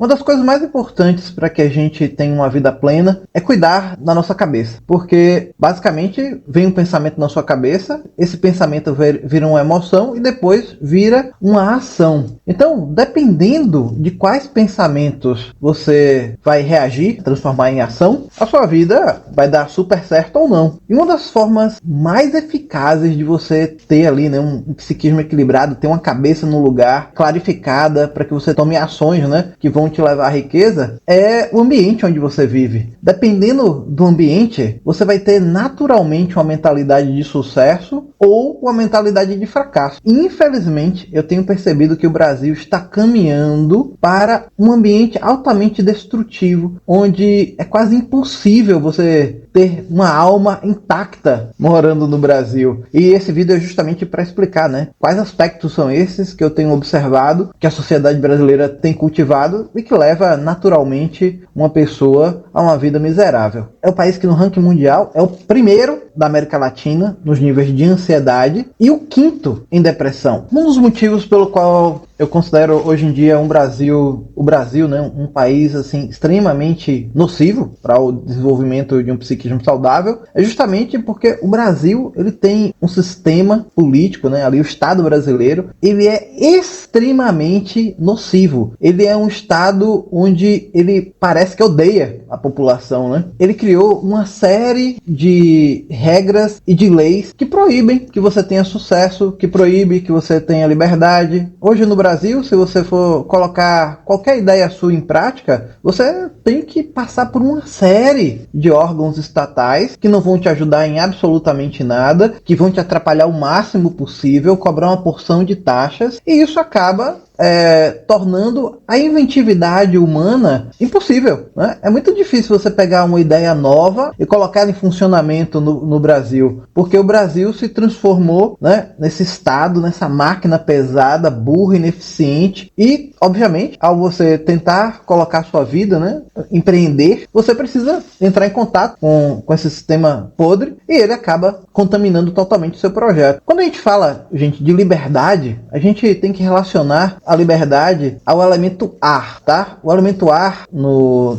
Uma das coisas mais importantes para que a gente tenha uma vida plena é cuidar da nossa cabeça. Porque, basicamente, vem um pensamento na sua cabeça, esse pensamento vira uma emoção e depois vira uma ação. Então, dependendo de quais pensamentos você vai reagir, transformar em ação, a sua vida vai dar super certo ou não. E uma das formas mais eficazes de você ter ali, né, um psiquismo equilibrado, ter uma cabeça no lugar, clarificada, para que você tome ações, né, que vão te levar à riqueza, é o ambiente onde você vive. Dependendo do ambiente, você vai ter naturalmente uma mentalidade de sucesso ou uma mentalidade de fracasso. Infelizmente, eu tenho percebido que o Brasil está caminhando para um ambiente altamente destrutivo, onde é quase impossível você ter uma alma intacta morando no Brasil. E esse vídeo é justamente para explicar, né, quais aspectos são esses que eu tenho observado, que a sociedade brasileira tem cultivado e que leva naturalmente uma pessoa a uma vida miserável. É o país que no ranking mundial é o primeiro da América Latina nos níveis de ansiedade e o quinto em depressão. Um dos motivos pelo qual eu considero hoje em dia o Brasil, né, um país assim extremamente nocivo para o desenvolvimento de um psiquismo saudável, é justamente porque o Brasil ele tem um sistema político, né, ali o Estado brasileiro, ele é extremamente nocivo. Ele é um Estado onde ele parece que odeia a população, né? Ele criou uma série de regras e de leis que proíbem que você tenha sucesso, que proíbe que você tenha liberdade. Hoje no Brasil, se você for colocar qualquer ideia sua em prática, você tem que passar por uma série de órgãos estatais que não vão te ajudar em absolutamente nada, que vão te atrapalhar o máximo possível, cobrar uma porção de taxas, e isso acaba tornando a inventividade humana impossível, né? É muito difícil você pegar uma ideia nova e colocar ela em funcionamento no Brasil, porque o Brasil se transformou, né, nesse estado, nessa máquina pesada, burra, ineficiente, e obviamente ao você tentar colocar sua vida, né, empreender, você precisa entrar em contato com esse sistema podre e ele acaba contaminando totalmente o seu projeto. Quando a gente fala, gente, de liberdade, a gente tem que relacionar a liberdade ao elemento ar, tá? O elemento ar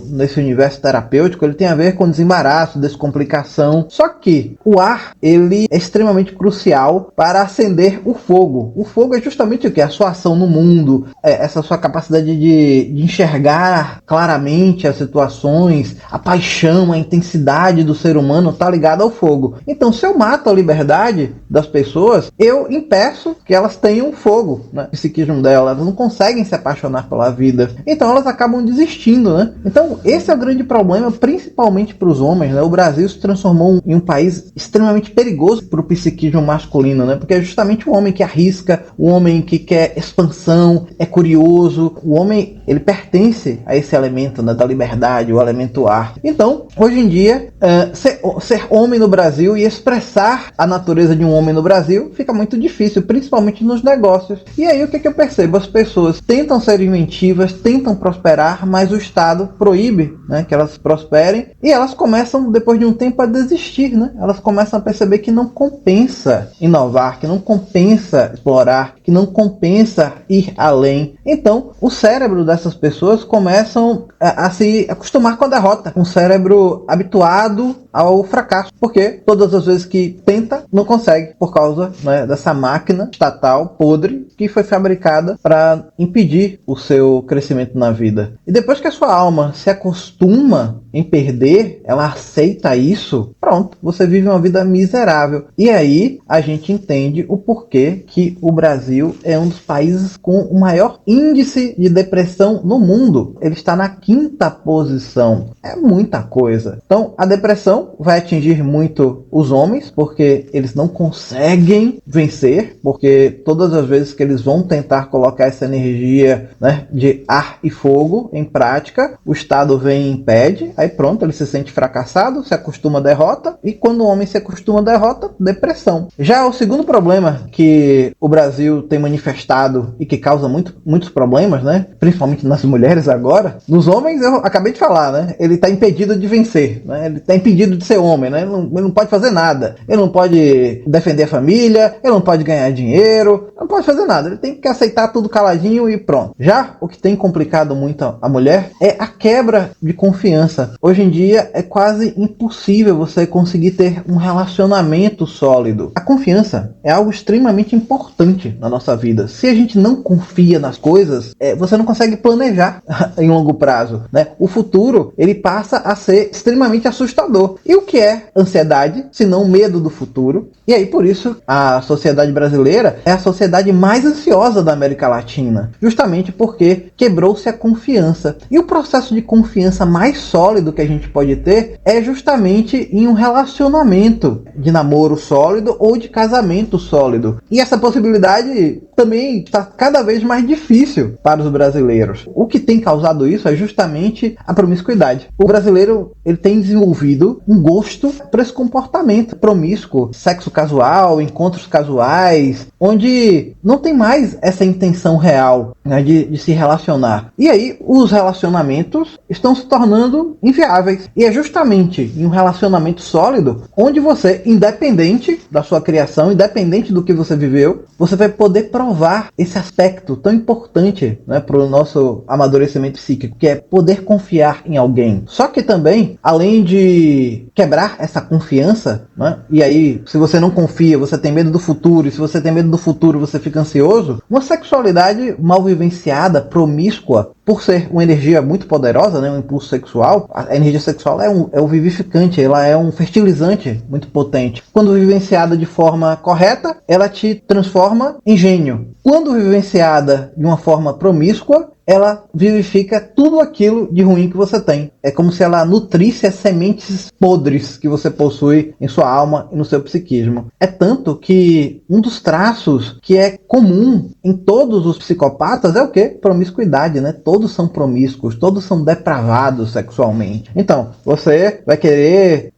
nesse universo terapêutico, ele tem a ver com desembaraço, descomplicação. Só que o ar, ele é extremamente crucial para acender o fogo. O fogo é justamente o que? A sua ação no mundo, essa sua capacidade de enxergar claramente as situações, a paixão, a intensidade do ser humano está ligada ao fogo. Então, se eu mato a liberdade das pessoas, eu impeço que elas tenham fogo, né? O psiquismo delas, elas não conseguem se apaixonar pela vida, então elas acabam desistindo, né? Então esse é o grande problema, principalmente para os homens, né? O Brasil se transformou em um país extremamente perigoso para o psiquismo masculino, né? Porque é justamente o homem que arrisca, o homem que quer expansão, é curioso, o homem, ele pertence a esse elemento, né, da liberdade, o elemento ar. Então, hoje em dia, ser homem no Brasil e expressar a natureza de um homem no Brasil fica muito difícil, principalmente nos negócios. E aí o que eu percebo? As pessoas tentam ser inventivas, tentam prosperar, mas o Estado proíbe, né, que elas prosperem, e elas começam, depois de um tempo, a desistir, né? Elas começam a perceber que não compensa inovar, que não compensa explorar, que não compensa ir além. Então, o cérebro dessas pessoas começam a se acostumar com a derrota, um cérebro habituado ao fracasso, porque todas as vezes que tenta, não consegue, por causa, né, dessa máquina estatal podre que foi fabricada para impedir o seu crescimento na vida. E depois que a sua alma se acostuma em perder, ela aceita isso, pronto, você vive uma vida miserável. E aí a gente entende o porquê que o Brasil é um dos países com o maior índice de depressão no mundo. Ele está na 5ª posição. É muita coisa. Então a depressão vai atingir muito os homens, porque eles não conseguem vencer, porque todas as vezes que eles vão tentar colocar essa energia, né, de ar e fogo em prática, o Estado vem e impede, aí pronto, ele se sente fracassado, se acostuma à derrota, e quando o homem se acostuma à derrota, depressão. Já o segundo problema que o Brasil tem manifestado e que causa muitos problemas, né, principalmente nas mulheres agora, nos homens eu acabei de falar, né, ele está impedido de vencer, né, ele está impedido impedido de ser homem, né? Ele não pode fazer nada. Ele não pode defender a família, ele não pode ganhar dinheiro, não pode fazer nada. Ele tem que aceitar tudo caladinho e pronto. Já o que tem complicado muito a mulher é a quebra de confiança. Hoje em dia é quase impossível você conseguir ter um relacionamento sólido. A confiança é algo extremamente importante na nossa vida. Se a gente não confia nas coisas, você não consegue planejar em longo prazo, né? O futuro, ele passa a ser extremamente assustador. E o que é ansiedade, se não medo do futuro? E aí, por isso, a sociedade brasileira é a sociedade mais ansiosa da América Latina, justamente porque quebrou-se a confiança. E o processo de confiança mais sólido que a gente pode ter é justamente em um relacionamento de namoro sólido ou de casamento sólido. E essa possibilidade também está cada vez mais difícil para os brasileiros. O que tem causado isso é justamente a promiscuidade. O brasileiro, ele tem desenvolvido um gosto por esse comportamento promíscuo, sexo casual, encontros casuais, onde não tem mais essa intenção real, né, de se relacionar. E aí os relacionamentos estão se tornando inviáveis. E é justamente em um relacionamento sólido onde você, independente da sua criação, independente do que você viveu, você vai poder provar esse aspecto tão importante, né, para o nosso amadurecimento psíquico, que é poder confiar em alguém. Só que também, além de quebrar essa confiança, né, e aí se você não confia, você tem medo do futuro, e se você tem medo do futuro, você fica ansioso, uma sexualidade mal vivenciada, promíscua, por ser uma energia muito poderosa, né, um impulso sexual, a energia sexual é o vivificante, ela é um fertilizante muito potente. Quando vivenciada de forma correta, ela te transforma em gênio. Quando vivenciada de uma forma promíscua, ela vivifica tudo aquilo de ruim que você tem. É como se ela nutrisse as sementes podres que você possui em sua alma e no seu psiquismo. É tanto que um dos traços que é comum em todos os psicopatas é o quê? Promiscuidade, né? Todos são promíscuos, todos são depravados sexualmente. Então, você vai querer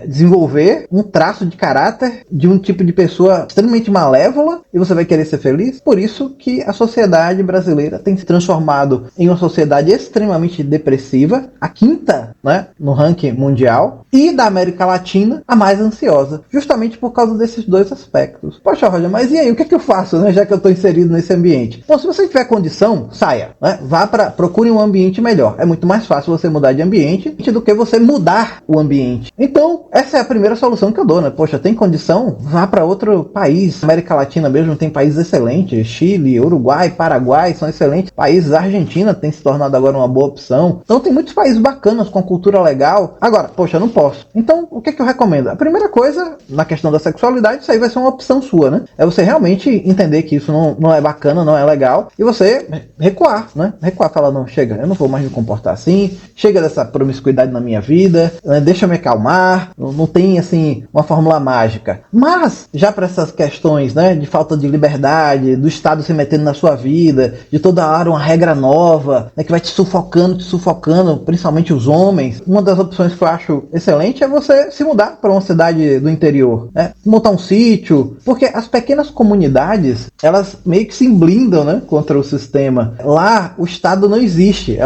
desenvolver um traço de caráter de um tipo de pessoa extremamente malévola e você vai querer ser feliz? Por isso que a sociedade brasileira tem se transformado em uma sociedade extremamente depressiva, a quinta, né, no ranking mundial, e da América Latina, a mais ansiosa, justamente por causa desses dois aspectos. Poxa, Roger, mas e aí, o que é que eu faço, né, já que eu estou inserido nesse ambiente? Bom, se você tiver condição, saia, né, procure um ambiente melhor. É muito mais fácil você mudar de ambiente do que você mudar o ambiente. Então, essa é a primeira solução que eu dou, né? Poxa, tem condição? Vá para outro país. América Latina mesmo tem países excelentes, Chile, Uruguai, Paraguai, são excelentes países. A Argentina tem se tornado agora uma boa opção. Então tem muitos países bacanas com cultura legal. Agora, poxa, eu não posso. Então, o que é que eu recomendo? A primeira coisa, na questão da sexualidade, isso aí vai ser uma opção sua, né? É você realmente entender que isso não é bacana, não é legal, e você recuar, né? Recuar, falar, não, chega, eu não vou mais me comportar assim, chega dessa promiscuidade na minha vida, né? Deixa eu me acalmar, não tem, assim, uma fórmula mágica. Mas, já para essas questões, né, de falta de liberdade, do Estado se metendo na sua vida, de toda hora uma regra nova, né, que vai te sufocando, principalmente os homens. Uma das opções que eu acho excelente é você se mudar para uma cidade do interior, né? Montar um sítio, porque as pequenas comunidades, elas meio que se blindam, né, contra o sistema. Lá o Estado não existe,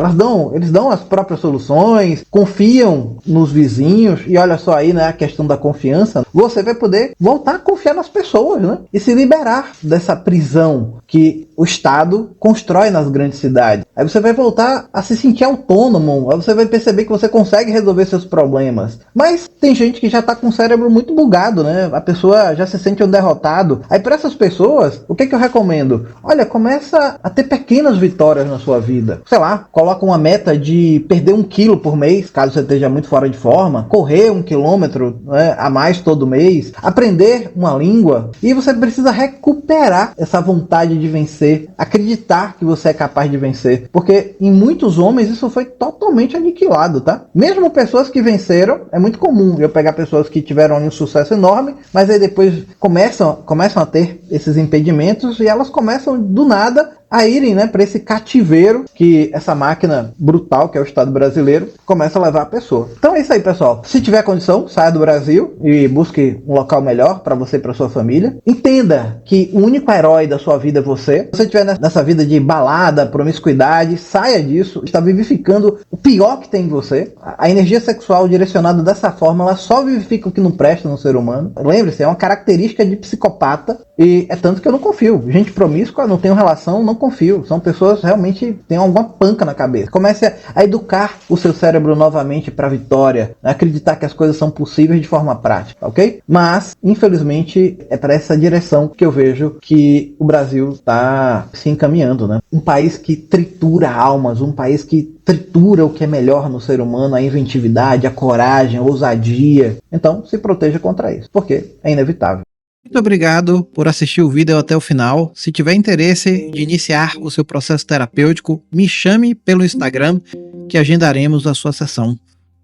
eles dão as próprias soluções, confiam nos vizinhos, e olha só aí, né, a questão da confiança, você vai poder voltar a confiar nas pessoas, né, e se liberar dessa prisão que o Estado constrói nas grandes cidades. Aí você vai voltar a se sentir autônomo, aí você vai perceber que você consegue resolver seus problemas. Mas tem gente que já está com o cérebro muito bugado, né? A pessoa já se sente um derrotado. Aí para essas pessoas, o que eu recomendo? Olha, começa a ter pequenas vitórias na sua vida. Sei lá, coloca uma meta de perder 1 quilo por mês, caso você esteja muito fora de forma, correr 1 quilômetro, né, a mais todo mês, aprender uma língua, e você precisa recuperar essa vontade de vencer, acreditar que você é capaz de vencer, porque em muitos homens isso foi totalmente aniquilado, tá? Mesmo pessoas que venceram, é muito comum eu pegar pessoas que tiveram um sucesso enorme, mas aí depois começam a ter esses impedimentos e elas começam do nada a irem, né, para esse cativeiro que essa máquina brutal, que é o Estado brasileiro, começa a levar a pessoa. Então é isso aí, pessoal. Se tiver condição, saia do Brasil e busque um local melhor para você e para sua família. Entenda que o único herói da sua vida é você. Se você estiver nessa vida de balada, promiscuidade, saia disso. Está vivificando o pior que tem em você. A energia sexual direcionada dessa forma, ela só vivifica o que não presta no ser humano. Lembre-se, é uma característica de psicopata, e é tanto que eu não confio. Gente promíscua, não tenho relação, não confio. São pessoas que realmente têm alguma panca na cabeça. Comece a educar o seu cérebro novamente para a vitória, acreditar que as coisas são possíveis de forma prática, ok? Mas, infelizmente, é para essa direção que eu vejo que o Brasil está se encaminhando, né? Um país que tritura almas, um país que tritura o que é melhor no ser humano, a inventividade, a coragem, a ousadia. Então, se proteja contra isso, porque é inevitável. Muito obrigado por assistir o vídeo até o final. Se tiver interesse de iniciar o seu processo terapêutico, me chame pelo Instagram que agendaremos a sua sessão.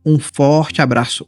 Um forte abraço.